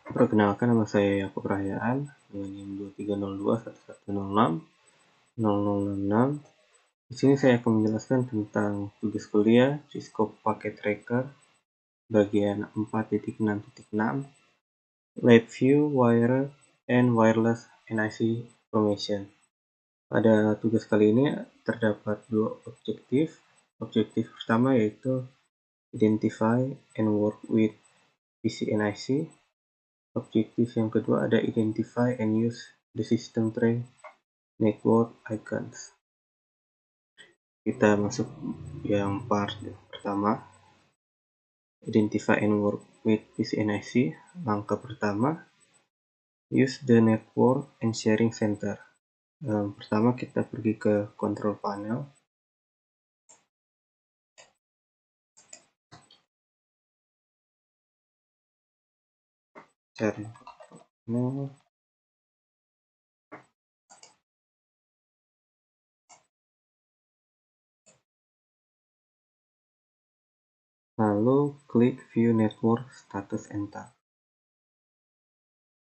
Perkenalkan, nama saya Yakub Rahyaan dengan NIM 230211060066. Di sini saya akan menjelaskan tentang tugas kuliah Cisco Packet Tracker bagian 4.6.6 LabVIEW Wired and Wireless NIC Information. Pada tugas kali ini terdapat dua objektif. Objektif pertama yaitu Identify and Work with PCNIC. Objektif yang kedua ada Identify and Use the System Tray Network Icons. Kita masuk yang part pertama, Identify and Work with PCNIC. Langkah pertama, Use the Network and Sharing Center. Pertama kita pergi ke Control Panel. Cari panel. Lalu klik View Network Status and Tab.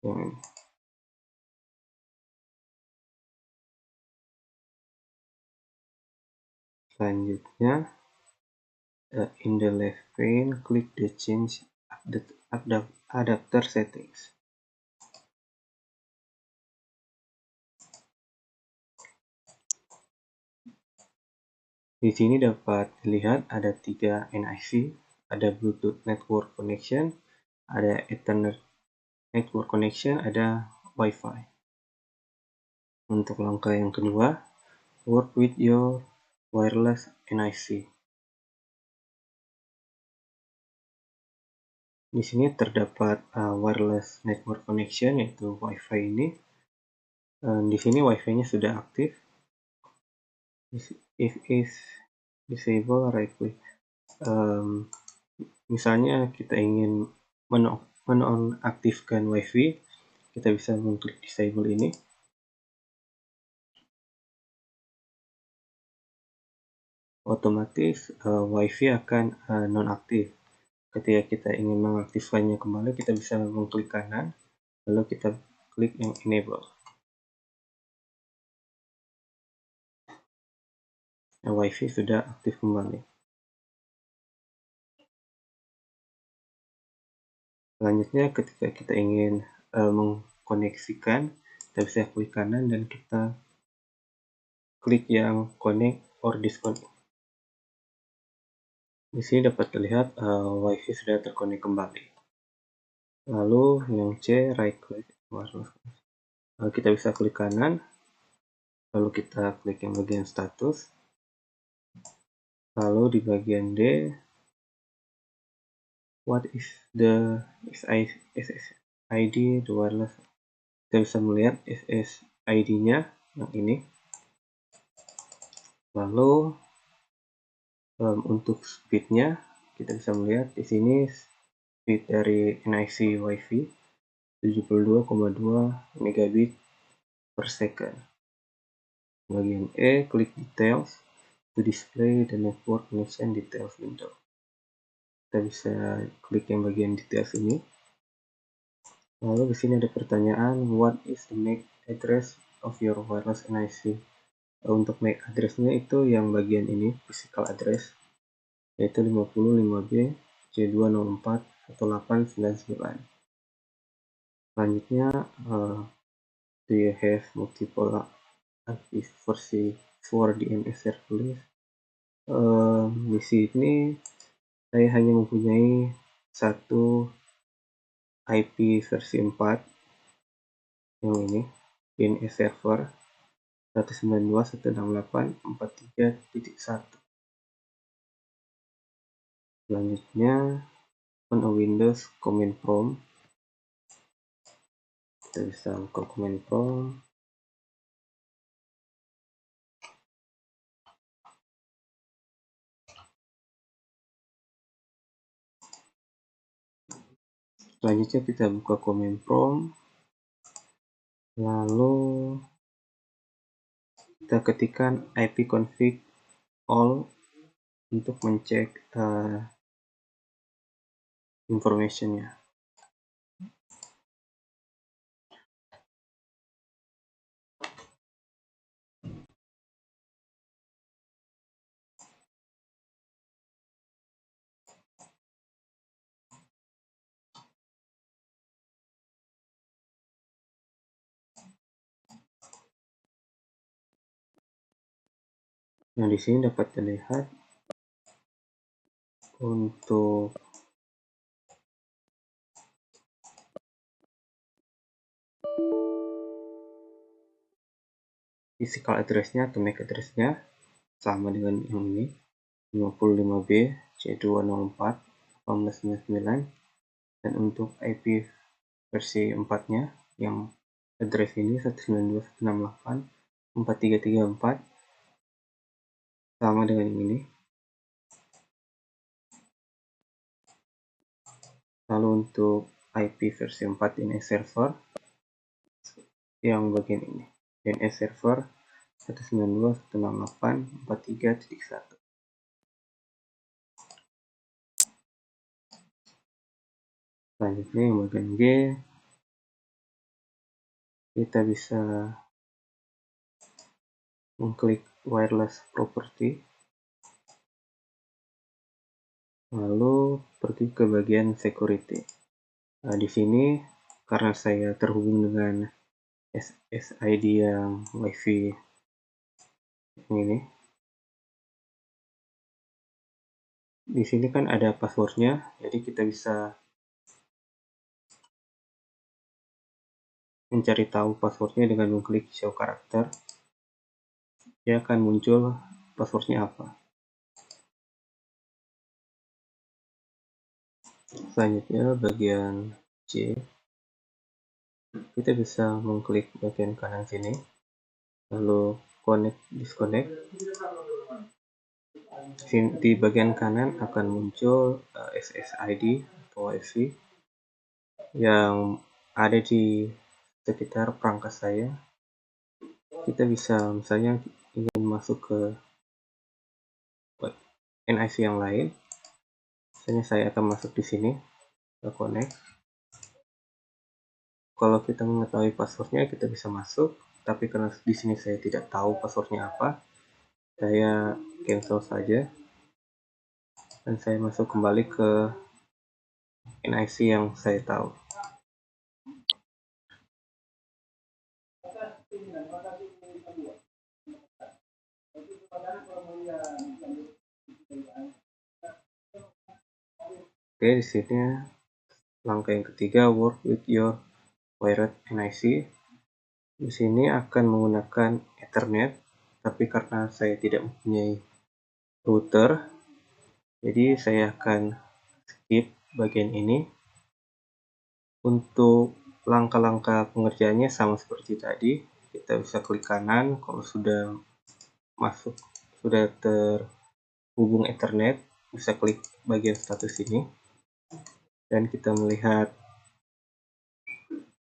Yang ini. Selanjutnya, in the left pane, klik the Change Adapter Settings. Di sini dapat dilihat ada 3 NIC, ada Bluetooth Network Connection, ada Ethernet Network Connection, ada Wi-Fi. Untuk langkah yang kedua, work with your wireless NIC. Di sini terdapat wireless network connection, yaitu Wi-Fi ini. Di sini Wi-Fi-nya sudah aktif. If is disable, right click. Misalnya kita ingin menonaktifkan Wi-Fi, kita bisa mengklik disable ini. Otomatis Wi-Fi akan nonaktif. Ketika kita ingin mengaktifkannya kembali, kita bisa mengklik kanan, lalu kita klik yang enable. Wi-Fi sudah aktif kembali. Selanjutnya, ketika kita ingin mengkoneksikan, kita bisa klik kanan dan kita klik yang connect or disconnect. Di sini dapat terlihat Wi-Fi sudah terkonek kembali. Lalu yang C, right click. Kita bisa klik kanan, lalu kita klik yang bagian status. Lalu di bagian D, what is the SSID, the wireless. Kita bisa melihat SSID-nya yang ini. Lalu untuk speed-nya kita bisa melihat di sini speed dari NIC Wi-Fi 72,2 megabit per second. Bagian E, klik details to display the network connection details window. Kita bisa klik yang bagian details ini. Lalu di sini ada pertanyaan, what is the MAC address of your wireless NIC? Untuk MAC address-nya itu yang bagian ini, physical address, yaitu 55B C2041899. Selanjutnya, do you have multiple IPv4 DNS service? Di sini saya hanya mempunyai satu IP versi 4 yang ini, DNS server 192.168.43.1. Selanjutnya, on a Windows command prompt, kita bisa buka command prompt. Selanjutnya kita buka command prompt, lalu kita ketikkan ipconfig all untuk mencek informationnya. Nah, di sini dapat dilihat untuk physical address-nya atau MAC address-nya sama dengan yang ini, 55B C204 1899, dan untuk IP versi 4-nya yang address ini 192.168.4334 sama dengan yang ini. Lalu untuk IP versi 4 DNS server yang bagian ini, DNS server 192.168.43.1. Selanjutnya yang bagian G, kita bisa mengklik wireless property, lalu pergi ke bagian security. Nah, di sini karena saya terhubung dengan SSID yang WiFi ini, di sini kan ada passwordnya, jadi kita bisa mencari tahu passwordnya dengan mengklik show karakter. Dia akan muncul passwordnya apa. Selanjutnya bagian C, kita bisa mengklik bagian kanan sini, lalu connect disconnect. Di bagian kanan akan muncul SSID atau WiFi yang ada di sekitar perangkat saya. Kita bisa misalnya ingin masuk ke NIC yang lain, misalnya saya akan masuk di sini ke connect. Kalau kita mengetahui passwordnya kita bisa masuk, tapi karena di sini saya tidak tahu passwordnya apa, saya cancel saja dan saya masuk kembali ke NIC yang saya tahu. Oke, di sini langkah yang ketiga, work with your wired NIC. Di sini akan menggunakan Ethernet, tapi karena saya tidak mempunyai router, jadi saya akan skip bagian ini. Untuk langkah-langkah pengerjaannya sama seperti tadi, kita bisa klik kanan kalau sudah masuk, sudah terhubung Ethernet, bisa klik bagian status ini dan kita melihat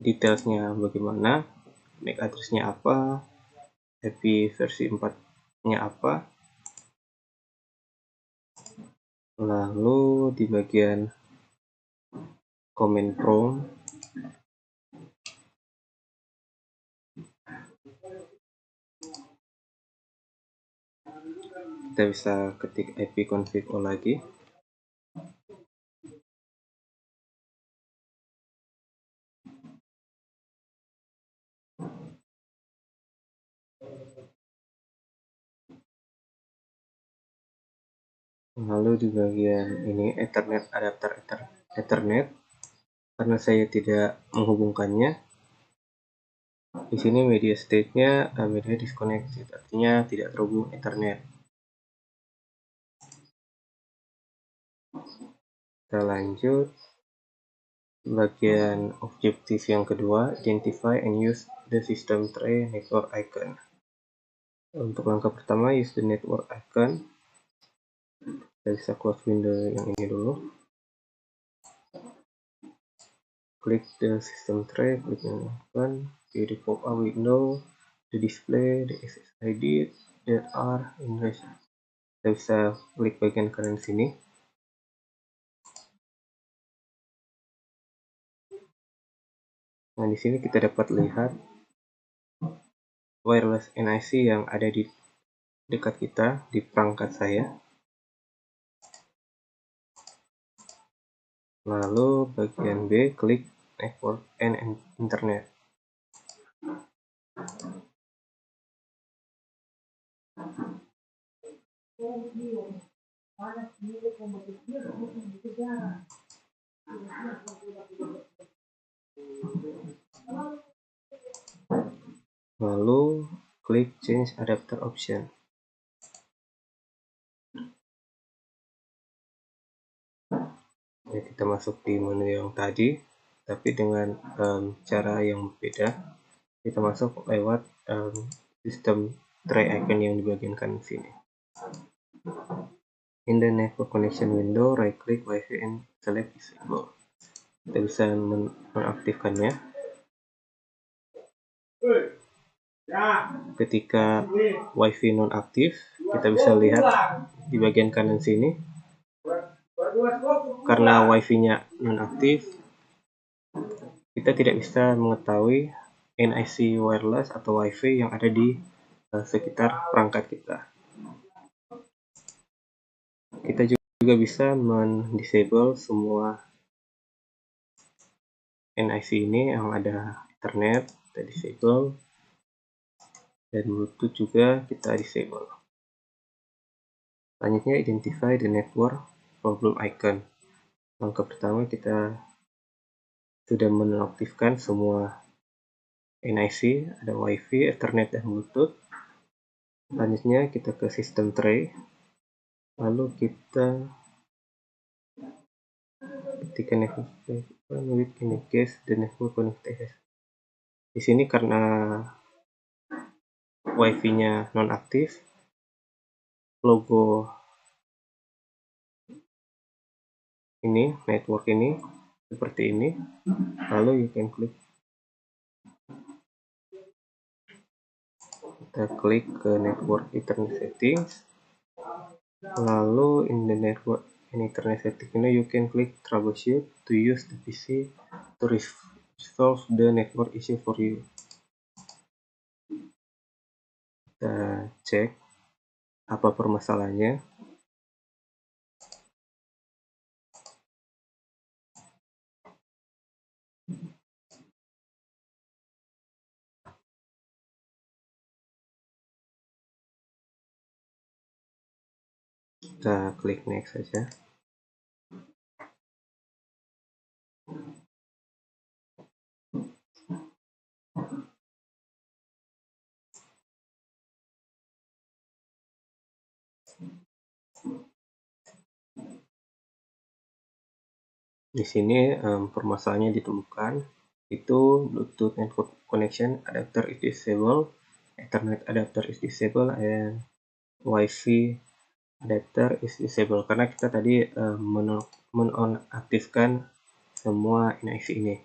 detailsnya bagaimana, MAC address-nya apa, IP versi 4-nya apa. Lalu di bagian command prompt kita bisa ketik ipconfig.o lagi. Lalu di bagian ini Ethernet adapter Ethernet, karena saya tidak menghubungkannya, di sini media state-nya media disconnected, artinya tidak terhubung Ethernet. Kita lanjut bagian objektif yang kedua, identify and use the system tray network icon. Untuk langkah pertama, use the network icon. Kita bisa close window yang ini dulu. Klik the system tray, klik yang icon, di pop-up window, the display, the SSID that are in range. Kita bisa klik bagian kanan sini. Nah, di sini kita dapat lihat wireless NIC yang ada di dekat kita, di perangkat saya. Lalu bagian B, klik Network and Internet. Lalu klik change adapter option. Ya, kita masuk di menu yang tadi, tapi dengan cara yang berbeda. Kita masuk lewat sistem tray icon yang di bagian kanan sini. In the network connection window, right click Wi-Fi and select disable. Kita bisa menaktifkannya. Ketika Wi-Fi nonaktif, kita bisa lihat di bagian kanan sini. Karena Wi-Fi-nya nonaktif, kita tidak bisa mengetahui NIC wireless atau Wi-Fi yang ada di sekitar perangkat kita. Kita juga bisa men-disable semua NIC ini yang ada Ethernet, kita disable, dan Bluetooth juga kita disable. Selanjutnya, identify the network problem icon. Langkah pertama, kita sudah menonaktifkan semua NIC, ada Wi-Fi, Ethernet, dan Bluetooth. Selanjutnya, kita ke sistem tray. Lalu kita ketikkan network with in case the network connected. Di sini karena Wi-Fi-nya nonaktif, logo ini, network ini seperti ini. Lalu you can klik, kita klik ke network Ethernet settings. Lalu in the network in Ethernet settings ini you can click troubleshoot to use the PC to resolve the network issue for you. Kita cek apa permasalahannya. Kita klik next saja. Di sini permasalahannya ditemukan, itu Bluetooth network connection adapter is disabled, Ethernet adapter is disabled, and Wi-Fi adapter is disabled. Karena kita tadi menonaktifkan semua NIC ini.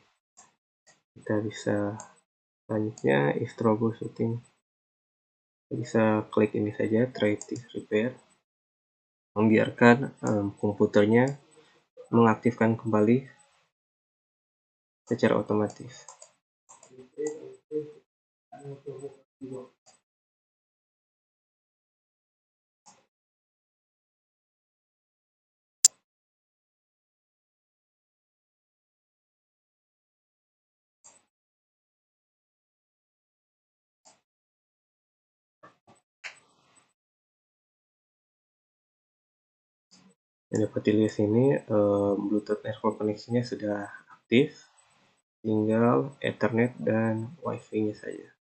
Kita bisa selanjutnya is troubleshooting. Kita bisa klik ini saja, try to repair, membiarkan komputernya mengaktifkan kembali secara otomatis. Dan dapat dilihat sini Bluetooth network connection-nya sudah aktif, tinggal Ethernet dan Wi-Fi-nya saja.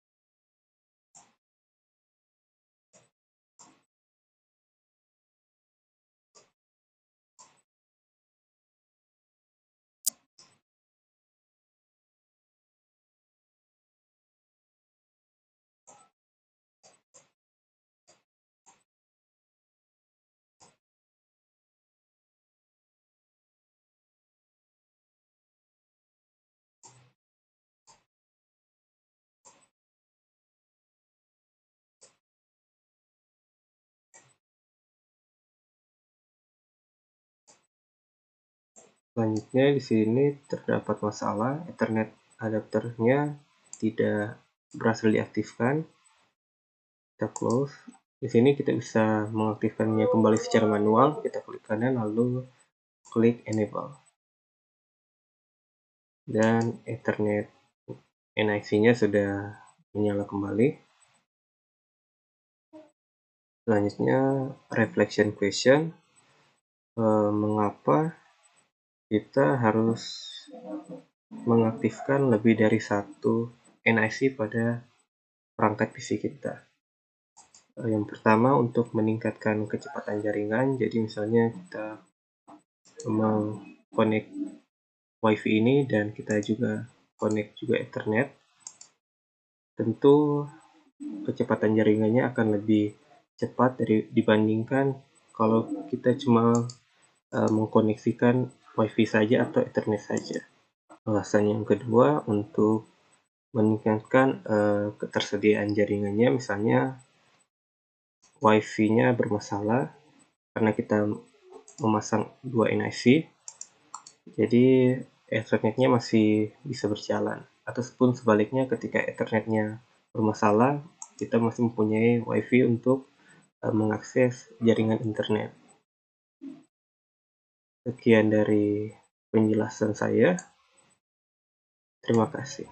Selanjutnya di sini terdapat masalah Ethernet adapternya tidak berhasil diaktifkan. Kita close. Di sini kita bisa mengaktifkannya kembali secara manual. Kita klik kanan lalu klik enable. Dan Ethernet NIC-nya sudah menyala kembali. Selanjutnya, reflection question. Mengapa kita harus mengaktifkan lebih dari satu NIC pada perangkat PC kita? Yang pertama, untuk meningkatkan kecepatan jaringan. Jadi misalnya kita connect WiFi ini dan kita juga connect juga Ethernet, tentu kecepatan jaringannya akan lebih cepat dibandingkan kalau kita cuma mengkoneksikan WiFi saja atau Ethernet saja. Alasan yang kedua, untuk meningkatkan ketersediaan jaringannya, misalnya WiFi-nya bermasalah karena kita memasang dua NIC, jadi Ethernet-nya masih bisa berjalan. Ataupun sebaliknya, ketika Ethernet-nya bermasalah, kita masih mempunyai WiFi untuk mengakses jaringan internet. Sekian dari penjelasan saya. Terima kasih.